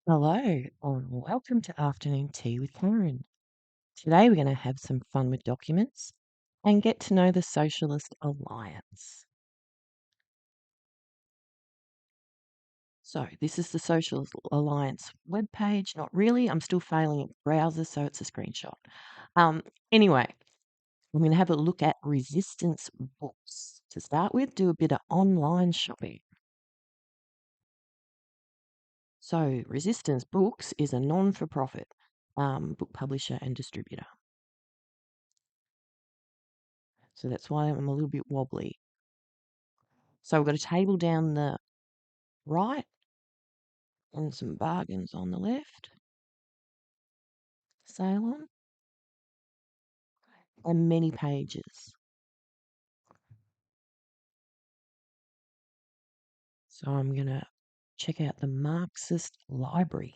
Hello, and welcome to Afternoon Tea with Karen. Today we're going to have some fun with documents and get to know the Socialist Alliance. So, this is the Socialist Alliance webpage. Not really, I'm still failing at browser, so it's a screenshot. Um, anyway, I'm going to have a look at resistance books. To start with, do a bit of online shopping. So, Resistance Books is a non for profit book publisher and distributor. So that's why I'm a little bit wobbly. So we've got a table down the right and some bargains on the left. Sale on. And many pages. So I'm going to check out the Marxist Library.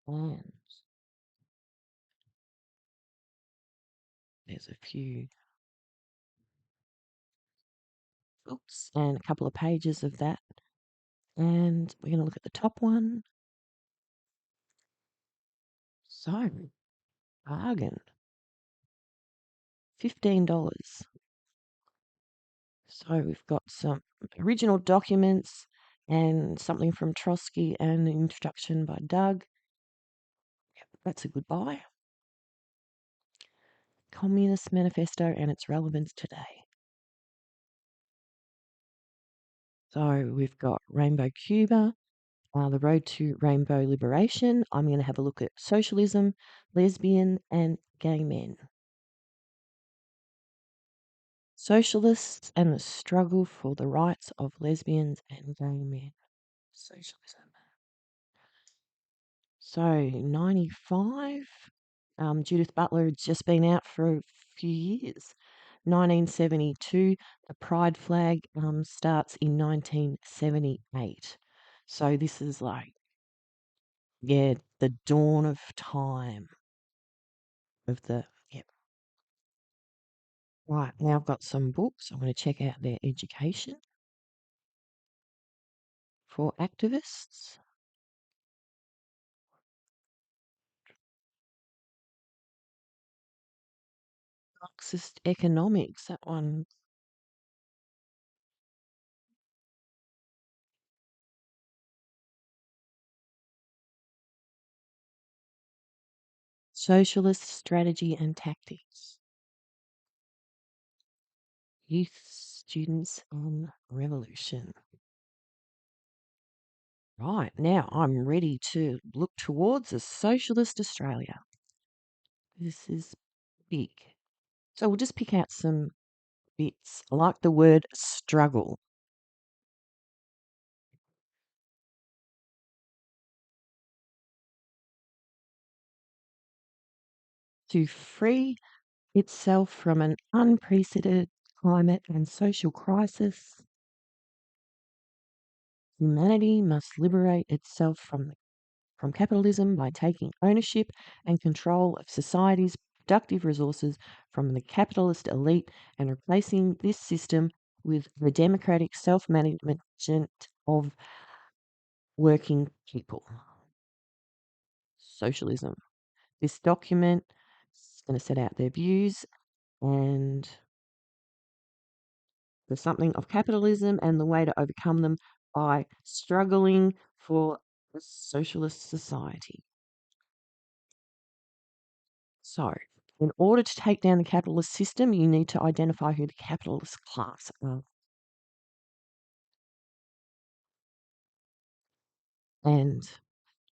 And there's a few books and a couple of pages of that. And we're going to look at the top one. So, bargain. $15. So we've got some original documents and something from Trotsky and an introduction by Doug. Yep, that's a good buy. Communist Manifesto and its relevance today. So we've got Rainbow Cuba, The Road to Rainbow Liberation. I'm going to have a look at socialism, lesbian and gay men. Socialists and the struggle for the rights of lesbians and gay men. Socialism. So 95. Judith Butler had just been out for a few years. 1972, the Pride flag starts in 1978. So this is like, yeah, the dawn of time of the, yep. Right, now I've got some books. I'm going to check out their education for activists. Marxist economics, that one. Socialist strategy and tactics. Youth, students, and revolution. Right, now I'm ready to look towards a socialist Australia. This is big. So we'll just pick out some bits. I like the word struggle. To free itself from an unprecedented climate and social crisis, humanity must liberate itself from capitalism by taking ownership and control of society's productive resources from the capitalist elite and replacing this system with the democratic self-management of working people. Socialism. This document is going to set out their views and the something of capitalism and the way to overcome them by struggling for a socialist society. So, in order to take down the capitalist system, you need to identify who the capitalist class are. And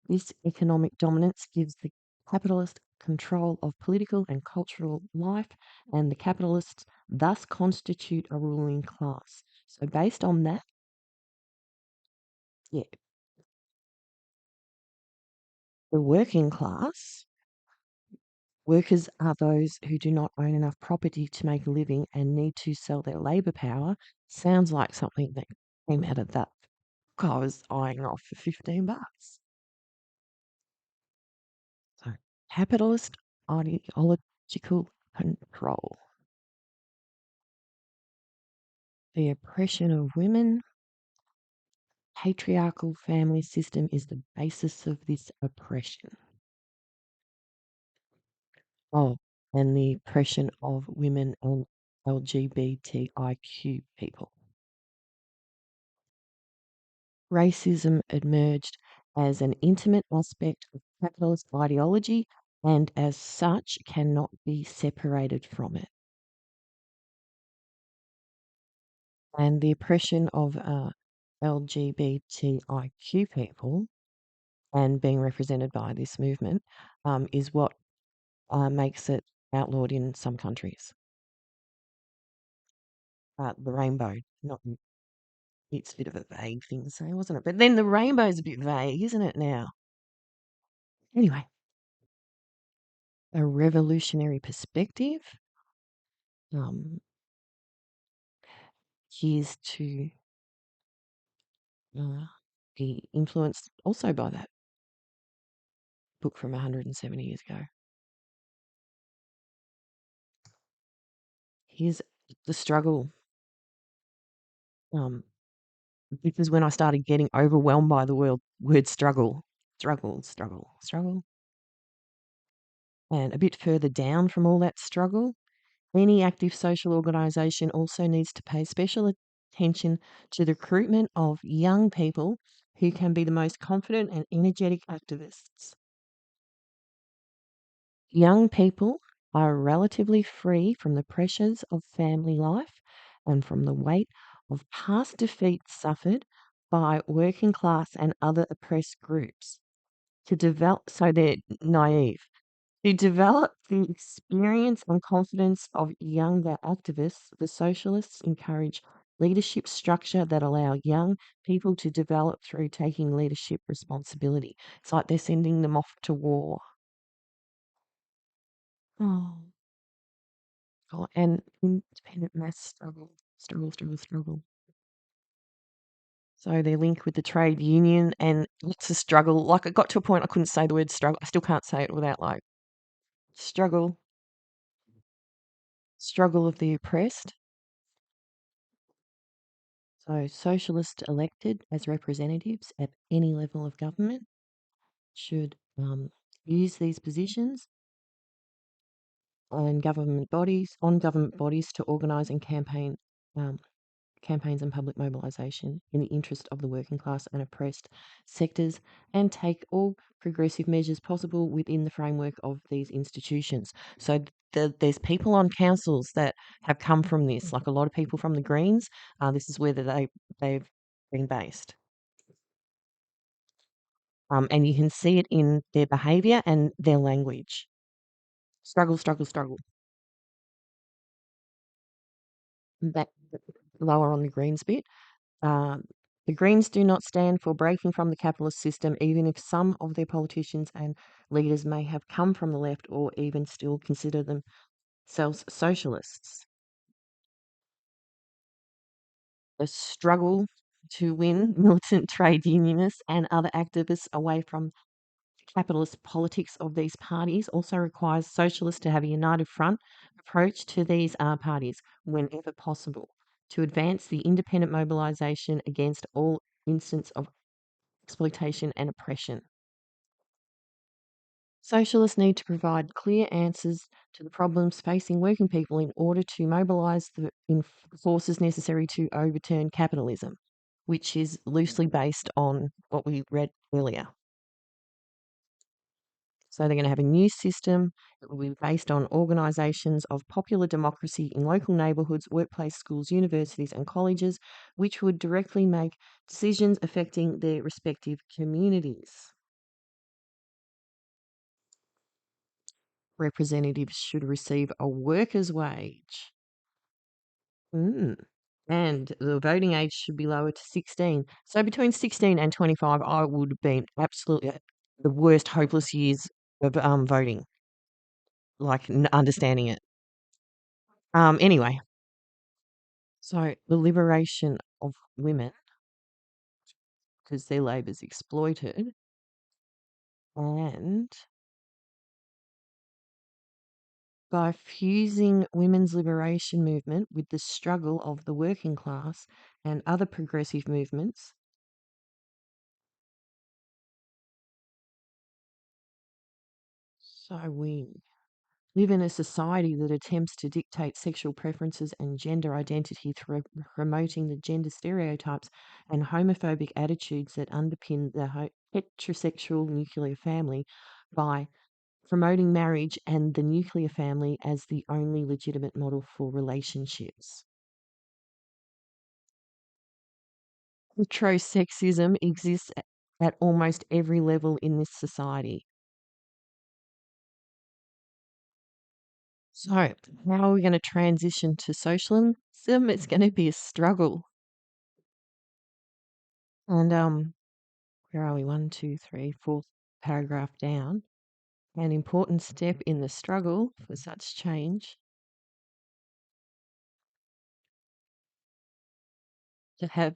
this economic dominance gives the capitalist control of political and cultural life, and the capitalists thus constitute a ruling class. So, based on that, yeah, the working class. Workers are those who do not own enough property to make a living and need to sell their labour power. Sounds like something that came out of that book I was eyeing off for $15. So, capitalist ideological control, the oppression of women, patriarchal family system is the basis of this oppression. Oh, and the oppression of women and LGBTIQ people. Racism emerged as an intimate aspect of capitalist ideology and as such cannot be separated from it. And the oppression of LGBTIQ people and being represented by this movement is what makes it outlawed in some countries. The rainbow, not it's a bit of a vague thing to say, wasn't it? But then the rainbow's a bit vague, isn't it now? Anyway, a revolutionary perspective. Here's to uh, be influenced also by that book from 170 years ago. Here's the struggle. This is when I started getting overwhelmed by the word struggle. Struggle, struggle, struggle. And a bit further down from all that struggle, any active social organisation also needs to pay special attention to the recruitment of young people who can be the most confident and energetic activists. Young people are relatively free from the pressures of family life and from the weight of past defeats suffered by working class and other oppressed groups. To develop, so they're naive. To develop the experience and confidence of younger activists, the socialists encourage leadership structure that allow young people to develop through taking leadership responsibility. It's like they're sending them off to war. Oh, God. And independent mass struggle, struggle, struggle, struggle. So their link with the trade union and lots of struggle. Like it got to a point I couldn't say the word struggle. I still can't say it without like struggle, struggle of the oppressed. So socialists elected as representatives at any level of government should use these positions on government bodies to organise and um, campaigns and public mobilisation in the interest of the working class and oppressed sectors, and take all progressive measures possible within the framework of these institutions. So there's people on councils that have come from this, like a lot of people from the Greens. This is where they've been based. And you can see it in their behaviour and their language. Struggle, struggle, struggle. That lower on the Greens bit. Um, the Greens do not stand for breaking from the capitalist system, even if some of their politicians and leaders may have come from the left or even still consider themselves socialists. The struggle to win militant trade unionists and other activists away from capitalist politics of these parties also requires socialists to have a united front approach to these parties whenever possible to advance the independent mobilisation against all instances of exploitation and oppression. Socialists need to provide clear answers to the problems facing working people in order to mobilise the forces necessary to overturn capitalism, which is loosely based on what we read earlier. So they're going to have a new system that will be based on organisations of popular democracy in local neighbourhoods, workplace, schools, universities, and colleges, which would directly make decisions affecting their respective communities. Representatives should receive a worker's wage. Mm. And the voting age should be lower to 16. So between 16 and 25, I would have been absolutely the worst, hopeless years of voting, like understanding it. Anyway, so the liberation of women because their labour's exploited, and by fusing women's liberation movement with the struggle of the working class and other progressive movements, So we live in a society that attempts to dictate sexual preferences and gender identity through promoting the gender stereotypes and homophobic attitudes that underpin the heterosexual nuclear family by promoting marriage and the nuclear family as the only legitimate model for relationships. Heterosexism exists at almost every level in this society. So, how are we going to transition to socialism? It's going to be a struggle. And where are we? One, two, three, fourth paragraph down. An important step in the struggle for such change to have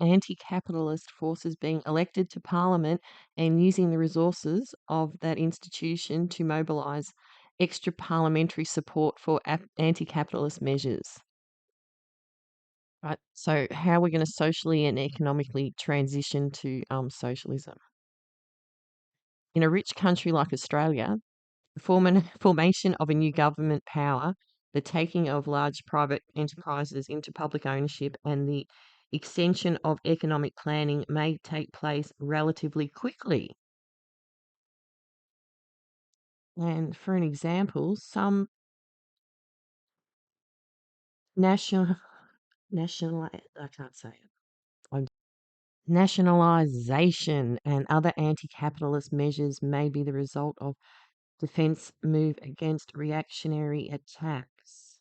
anti-capitalist forces being elected to parliament and using the resources of that institution to mobilise extra parliamentary support for anti-capitalist measures. Right. So, how are we going to socially and economically transition to socialism? In a rich country like Australia, the formation of a new government power, the taking of large private enterprises into public ownership, and the extension of economic planning may take place relatively quickly. And for an example, some national I can't say it. Nationalisation and other anti-capitalist measures may be the result of defence move against reactionary attacks.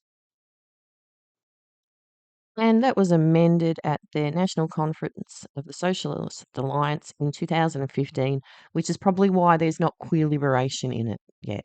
And that was amended at their National Conference of the Socialist Alliance in 2015, which is probably why there's not queer liberation in it yet.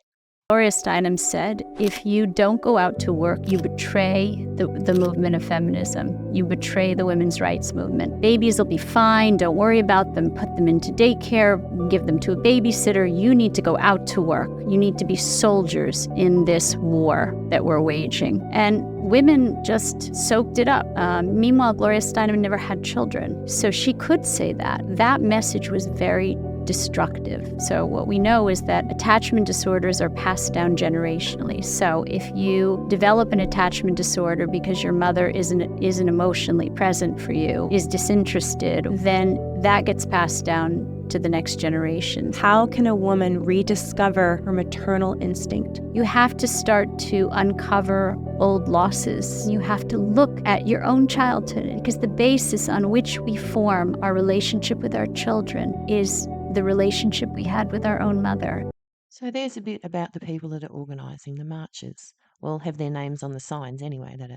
Gloria Steinem said, if you don't go out to work, you betray the movement of feminism. You betray the women's rights movement. Babies will be fine. Don't worry about them. Put them into daycare. Give them to a babysitter. You need to go out to work. You need to be soldiers in this war that we're waging. And women just soaked it up. Meanwhile, Gloria Steinem never had children. So she could say that. That message was very destructive. So what we know is that attachment disorders are passed down generationally. So if you develop an attachment disorder because your mother isn't emotionally present for you, is disinterested, then that gets passed down to the next generation. How can a woman rediscover her maternal instinct? You have to start to uncover old losses. You have to look at your own childhood, because the basis on which we form our relationship with our children is the relationship we had with our own mother. So there's a bit about the people that are organising the marches. Well, have their names on the signs anyway that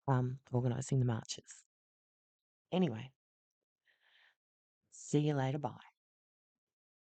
are organising the marches. Anyway, see you later. Bye.